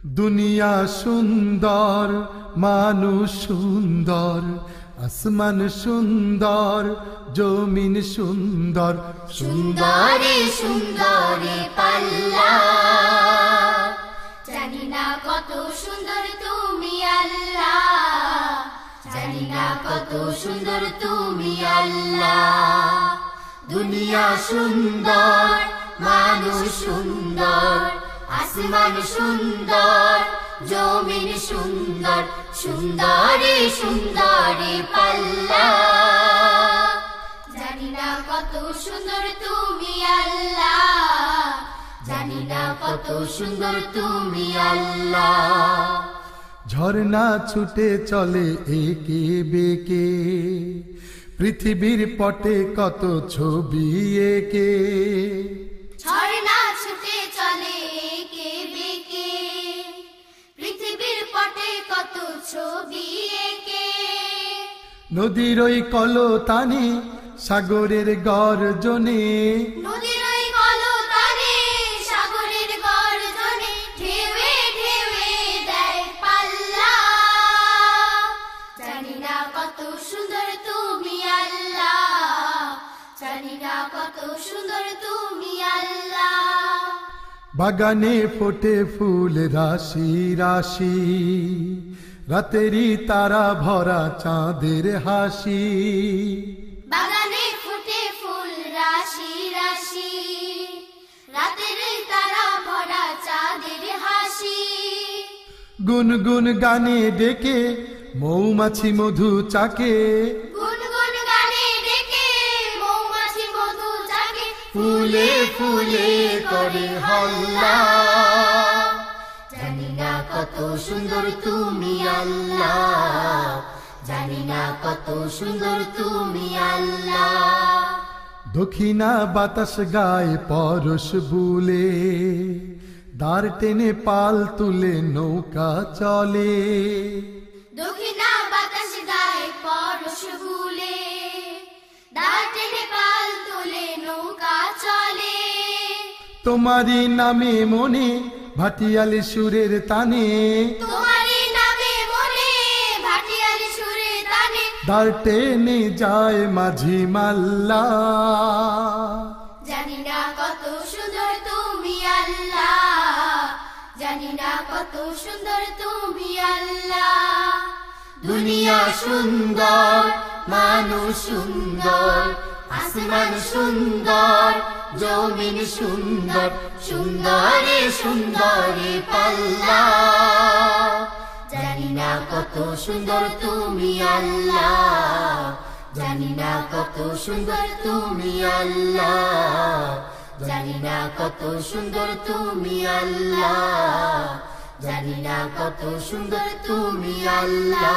দুনিয়া সুন্দর, মানুষ সুন্দর, আসমান সুন্দর, জমিন সুন্দর, সুন্দরে সুন্দরে পাল্লা। জানি না কত সুন্দর তুমি আল্লাহ, জানি না কত সুন্দর তুমি আল্লাহ। দুনিয়া সুন্দর, মানুষ সুন্দর, আসমান সুন্দর, জমিন সুন্দর, সুন্দরে সুন্দরে পাল্লা। জানি না কত সুন্দর তুমি আল্লাহ, জানি না কত সুন্দর তুমি আল্লাহ। ঝর্ণা ছুটে চলে একে বেকে, পৃথিবীর পটে কত ছবি একে। ঝর্ণা ছুটে চলে একে বেকে, পৃথিবীর পটে কত ছবি একে। নদীর ওই কলতানে, সাগরের গর্জনে, নদীর ওই কলতানে, সাগরের গর্জনে, ঢেউয়ে ঢেউয়ে দেয় পাল্লা। জানি না কত সুন্দর তুমি আল্লাহ, জানি না কত সুন্দর তুমি আল্লাহ। বাগানে ফোটে ফুল রাশি রাশি, রাতেরই তারা ভরা চাঁদের হাসি। বাগানে ফুটে ফুল রাশি রাশি, রাতের তারা ভরা চাঁদের হাসি। গুনগুন গানে ডেকে মৌমাছি মধু চাকে, গুনগুন গানে ডেকে মৌমাছি মধু চাকে, ফুলে ফুলে করে হল্লা। জানি না কত সুন্দর তুমি আল্লাহ, জানি না কত সুন্দর তুমি আল্লাহ। দক্ষিণা বাতাস গায়ে পরশ বুলে, দাঁড় টেনে পাল তুলে নৌকা চলে। দক্ষিণা বাতাস গায়ে পরশ বুলে, দাঁড় টেনে পাল তুলে নৌকা চলে। তোমারই নামে মনে ভাটিয়ালি সুরের তানে, তোমারই নামে মনে ভাটিয়ালি সুরে তানে, দাঁড় টেনে যায় মাঝি মাল্লা। জানি না কত সুন্দর তুমি আল্লাহ, জানি না কত সুন্দর তুমি আল্লাহ। দুনিয়া সুন্দর, মানুষ সুন্দর, আসমান সুন্দর, জমিন সুন্দর, সুন্দরে সুন্দরে পাল্লা। জানি না কত সুন্দর তুমি আল্লাহ, জানি না কত সুন্দর তুমি আল্লাহ, জানি না কত সুন্দর তুমি আল্লাহ, জানি না কত সুন্দর তুমি আল্লাহ।